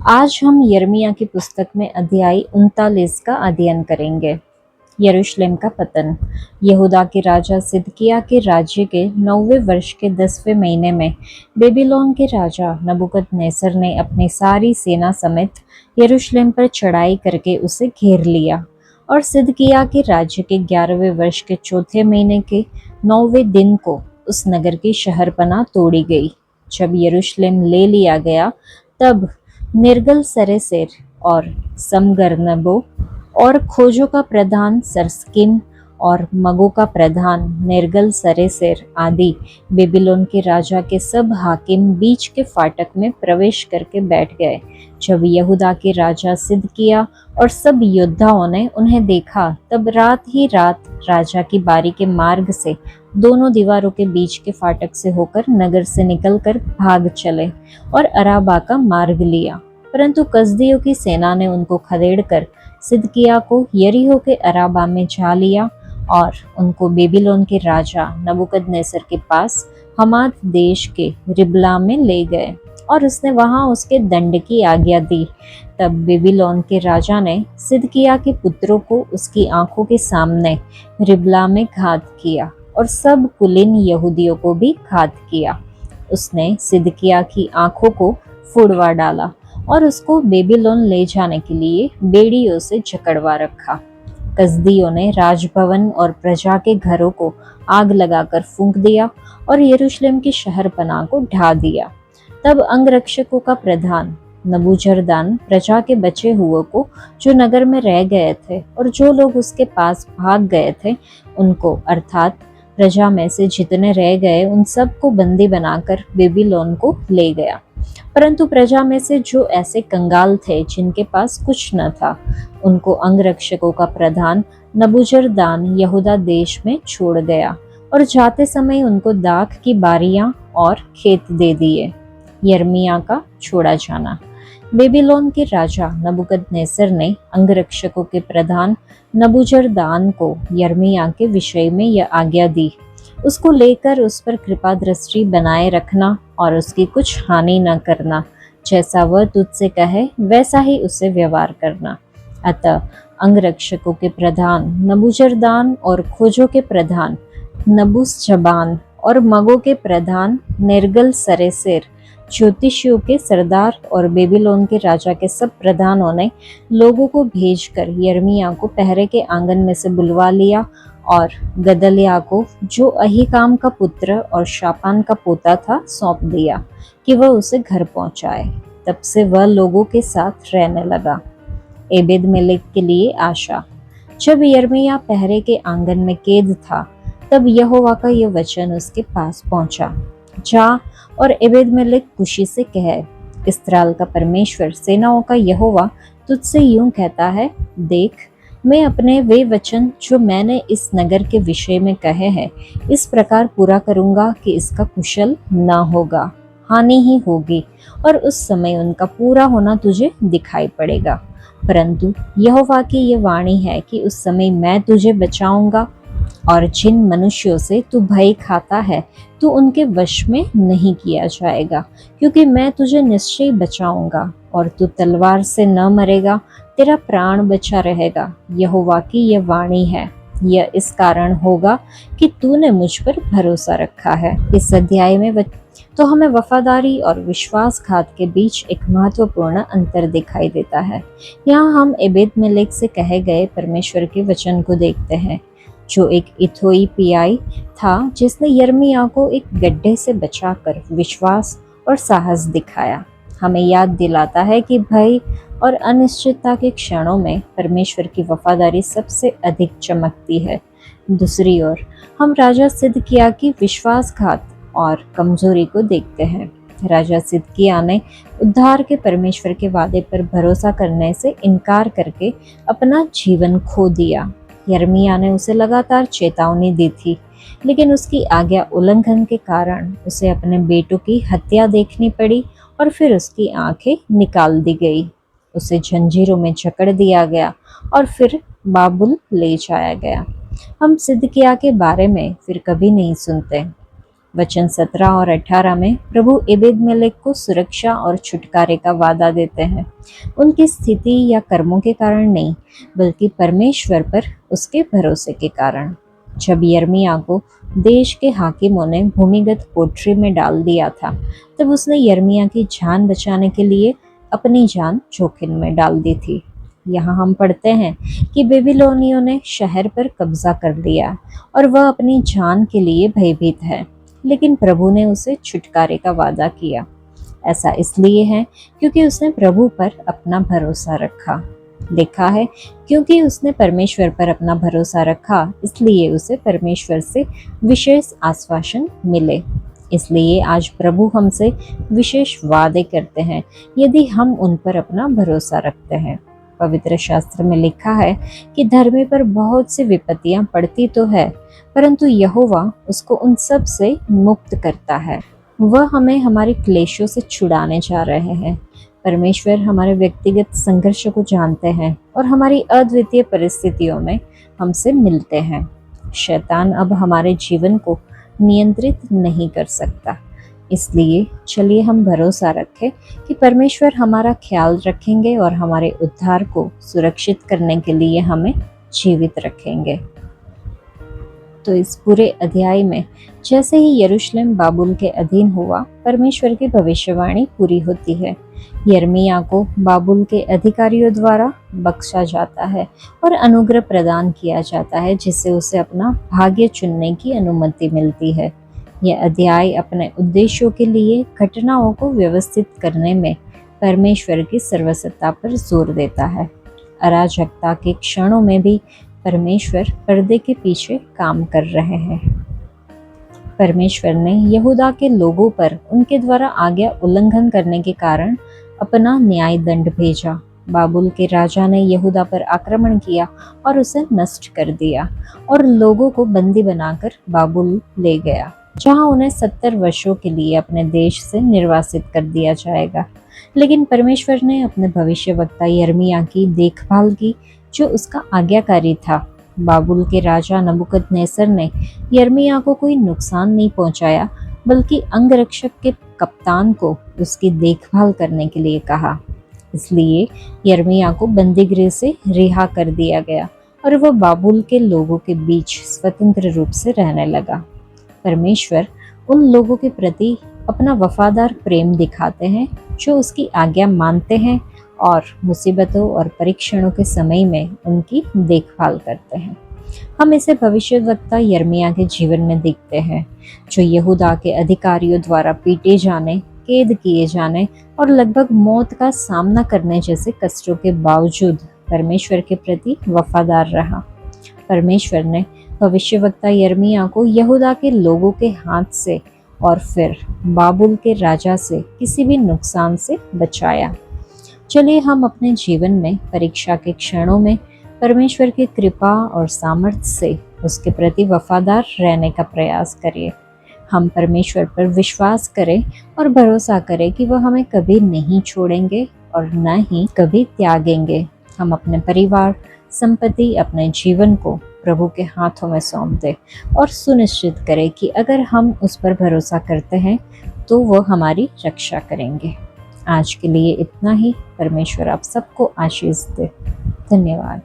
आज हम यिर्मयाह की पुस्तक में अध्याय 39 का अध्ययन करेंगे। यरूशलेम का पतन। यहूदा के राजा सिदकिय्याह के राज्य के 9वें वर्ष के 10वें महीने में बेबीलोन के राजा नबूकदनेस्सर ने अपनी सारी सेना समेत यरूशलेम पर चढ़ाई करके उसे घेर लिया। और सिदकिय्याह के राज्य के 11वें वर्ष के चौथे महीने के 9वें दिन को उस नगर की शहरपनाह तोड़ी गई। जब यरूशलेम ले लिया गया तब निर्गल सरेसेर और समगर्नबो और खोजों का प्रधान सरस्किम और मगों का प्रधान निर्गल सरेसेर आदि बेबीलोन के राजा के सब हाकिम बीच के फाटक में प्रवेश करके बैठ गए। जब यहूदा के राजा सिदकिय्याह और सब योद्धाओं ने उन्हें देखा तब रात ही रात राजा की बारी के मार्ग से दोनों दीवारों के बीच के फाटक से होकर नगर से निकलकर भाग चले और अराबा का मार्ग लिया। परंतु कसदियों की सेना ने उनको खदेड़कर सिदकिय्याह को यरीहो के अराबा में जा लिया और उनको बेबीलोन के राजा नबूकदनेस्सर के पास हमात देश के रिबला में ले गए और उसने वहां उसके दंड की आज्ञा दी। तब बेबीलोन के राजा ने सिदकिय्याह के पुत्रों को उसकी आंखों के सामने रिबला में घात किया और सब कुलीन यहूदियों को भी घात किया। उसने सिदकिय्याह की आंखों को फुड़वा डाला और उसको बेबीलोन ले जाने के लिए बेड़ियों से जकड़वा रखा। कसदियों ने राजभवन और प्रजा के घरों को आग लगाकर फूंक दिया और यरूशलेम की शहरपनाह को ढा दिया। तब अंगरक्षकों का प्रधान नबूजरदान प्रजा के बचे हुए को जो नगर में रह गए थे और जो लोग उसके पास भाग गए थे उनको अर्थात प्रजा में से जितने रह गए उन सब को बंदी बनाकर बेबीलोन को ले गया। परंतु प्रजा में से जो ऐसे कंगाल थे जिनके पास कुछ न था उनको अंगरक्षकों का प्रधान नबूजरदान यहूदा देश में छोड़ गया और जाते समय उनको दाख की बारियां और खेत दे दिए। यिर्मयाह का छोड़ा जाना। बेबीलोन के राजा नबूकदनेस्सर ने अंगरक्षकों के प्रधान नबूजरदान को यिर्मयाह के विषय में यह आज्ञा दी, उसको लेकर उस पर कृपा दृष्टि बनाए रखना और उसकी कुछ हानि न करना। जैसा वह तुझसे कहे वैसा ही उससे व्यवहार करना। अतः अंगरक्षकों के प्रधान नबूजरदान और खोजों के प्रधान नबूसजबान और मगों के प्रधान निर्गल सरेसेर, ज्योतिषियों के सरदार और बेबीलोन के राजा के सब प्रधानों ने लोगों को भेजकर यिर्मयाह को पहरे के आंगन में से बुलवा लिया और गदल्याह को जो अहीकाम का पुत्र और शापान का पोता था सौंप दिया कि वह उसे घर पहुंचाए। तब से वह लोगों के साथ रहने लगा। एबेद-मेलेक के लिए आशा। जब यिर्मयाह पहरे के आंगन में कैद था तब यहोवा का यह वचन उसके पास पहुंचा, जा और एबेद-मेलेक कुशी से कहे, इस्राएल का परमेश्वर सेनाओं का यहोवा तुझसे यूं कहता है, देख मैं अपने वे वचन जो मैंने इस नगर के विषय में कहे हैं इस प्रकार पूरा करूंगा कि इसका कुशल न होगा, हानि ही होगी और उस समय उनका पूरा होना तुझे दिखाई पड़ेगा। परंतु यहोवा की ये वाणी है कि उस समय मैं तुझे बचाऊंगा और जिन मनुष्यों से तू भय खाता है तू उनके वश में नहीं किया जाएगा, क्योंकि मैं तुझे निश्चय बचाऊंगा और तू तलवार से न मरेगा, तेरा प्राण बचा रहेगा। यहोवा की यह वाणी है। यह इस कारण होगा कि तूने मुझ पर भरोसा रखा है। इस अध्याय में तो हमें वफादारी और विश्वासघात के बीच एक महत्वपूर्ण अंतर दिखाई देता है। यहाँ हम एबेद-मेलेक से कहे गए परमेश्वर के वचन को देखते हैं, जो एक इथोपियाई था जिसने यिर्मयाह को एक गड्ढे से बचाकर विश्वास और साहस दिखाया। हमें याद दिलाता है कि भय और अनिश्चितता के क्षणों में परमेश्वर की वफादारी सबसे अधिक चमकती है। दूसरी ओर हम राजा सिदकिय्याह की विश्वासघात और कमजोरी को देखते हैं। राजा सिदकिय्याह ने उद्धार के परमेश्वर के वादे पर भरोसा करने से इनकार करके अपना जीवन खो दिया। यिर्मयाह ने उसे लगातार चेतावनी दी थी, लेकिन उसकी आज्ञा उल्लंघन के कारण उसे अपने बेटों की हत्या देखनी पड़ी और फिर उसकी आंखें निकाल दी गई। उसे जंजीरों में जकड़ दिया गया और फिर बाबुल ले जाया गया। हम सिदकिय्याह के बारे में फिर कभी नहीं सुनते। वचन 17 और 18 में प्रभु एबेद-मेलेक को सुरक्षा और छुटकारे का वादा देते हैं, उनकी स्थिति या कर्मों के कारण नहीं, बल्कि परमेश्वर पर उसके भरोसे के कारण। जब यिर्मयाह को देश के हाकिमों ने भूमिगत कोठरी में डाल दिया था, तब उसने यिर्मयाह की जान बचाने के लिए अपनी जान जोखिम में डाल दी थी। यहाँ हम पढ़ते हैं कि बेबीलोनियों ने शहर पर कब्जा कर लिया और वह अपनी जान के लिए भयभीत है, लेकिन प्रभु ने उसे छुटकारे का वादा किया। ऐसा इसलिए है क्योंकि उसने प्रभु पर अपना भरोसा रखा। लिखा है, क्योंकि उसने परमेश्वर पर अपना भरोसा रखा, इसलिए उसे परमेश्वर से विशेष आश्वासन मिले। इसलिए आज प्रभु हमसे विशेष वादे करते हैं यदि हम उन पर अपना भरोसा रखते हैं। पवित्र शास्त्र में लिखा है कि धर्मी पर बहुत सी विपत्तियां पड़ती तो है, परंतु यहोवा उसको उन सब से मुक्त करता है। वह हमें हमारे क्लेशों से छुड़ाने जा रहे हैं। परमेश्वर हमारे व्यक्तिगत संघर्ष को जानते हैं और हमारी अद्वितीय परिस्थितियों में हमसे मिलते हैं। शैतान अब हमारे जीवन को नियंत्रित नहीं कर सकता। इसलिए चलिए हम भरोसा रखें कि परमेश्वर हमारा ख्याल रखेंगे और हमारे उद्धार को सुरक्षित करने के लिए हमें जीवित रखेंगे। तो इस पूरे अध्याय में जैसे ही यरूशलेम बाबुल के अधीन हुआ, परमेश्वर की भविष्यवाणी पूरी होती है। यिर्मयाह को बाबुल के अधिकारियों द्वारा बख्शा जाता है और अनुग्रह प्रदान किया जाता है, जिससे उसे अपना भाग्य चुनने की अनुमति मिलती है। यह अध्याय अपने उद्देश्यों के लिए घटनाओं को व्यवस्थित करने में परमेश्वर की सर्वसत्ता पर जोर देता है। अराजकता के क्षणों में भी परमेश्वर पर्दे के पीछे काम कर रहे हैं। परमेश्वर ने यहूदा के लोगों पर उनके द्वारा आज्ञा उल्लंघन करने के कारण अपना न्याय दंड भेजा। बाबुल के राजा ने यहूदा पर आक्रमण किया और उसे नष्ट कर दिया और लोगों को बंदी बनाकर बाबुल ले गया, जहां उन्हें 70 वर्षों के लिए अपने देश से निर्वासित कर दिया जाएगा। लेकिन परमेश्वर ने अपने भविष्यवक्ता यिर्मयाह की देखभाल की, जो उसका आज्ञाकारी था। बाबुल के राजा नबूकदनेस्सर ने यिर्मयाह को कोई नुकसान नहीं पहुंचाया, बल्कि अंगरक्षक के कप्तान को उसकी देखभाल करने के लिए कहा। इसलिए यिर्मयाह को बंदीगृह से रिहा कर दिया गया और वह बाबुल के लोगों के बीच स्वतंत्र रूप से रहने लगा। परमेश्वर उन लोगों के प्रति अपना वफादार प्रेम दिखाते हैं जो उसकी आज्ञा मानते हैं और मुसीबतों और परीक्षणों के समय में उनकी देखभाल करते हैं। हम इसे भविष्यवक्ता यिर्मयाह के जीवन में देखते हैं, जो यहूदा के अधिकारियों द्वारा पीटे जाने, कैद किए जाने और लगभग मौत का सामना करने जैसे कष्टों के बावजूद परमेश्वर के प्रति वफादार रहा। परमेश्वर ने भविष्यवक्ता यिर्मयाह को यहूदा के लोगों के हाथ से और फिर बाबुल के राजा से किसी भी नुकसान से बचाया। चलिए हम अपने जीवन में परीक्षा के क्षणों में परमेश्वर की कृपा और सामर्थ्य से उसके प्रति वफादार रहने का प्रयास करिए। हम परमेश्वर पर विश्वास करें और भरोसा करें कि वह हमें कभी नहीं छोड़ेंगे और न ही कभी त्यागेंगे। हम अपने परिवार, संपत्ति, अपने जीवन को प्रभु के हाथों में सौंप दें और सुनिश्चित करें कि अगर हम उस पर भरोसा करते हैं तो वह हमारी रक्षा करेंगे। आज के लिए इतना ही। परमेश्वर आप सबको आशीष दे। धन्यवाद।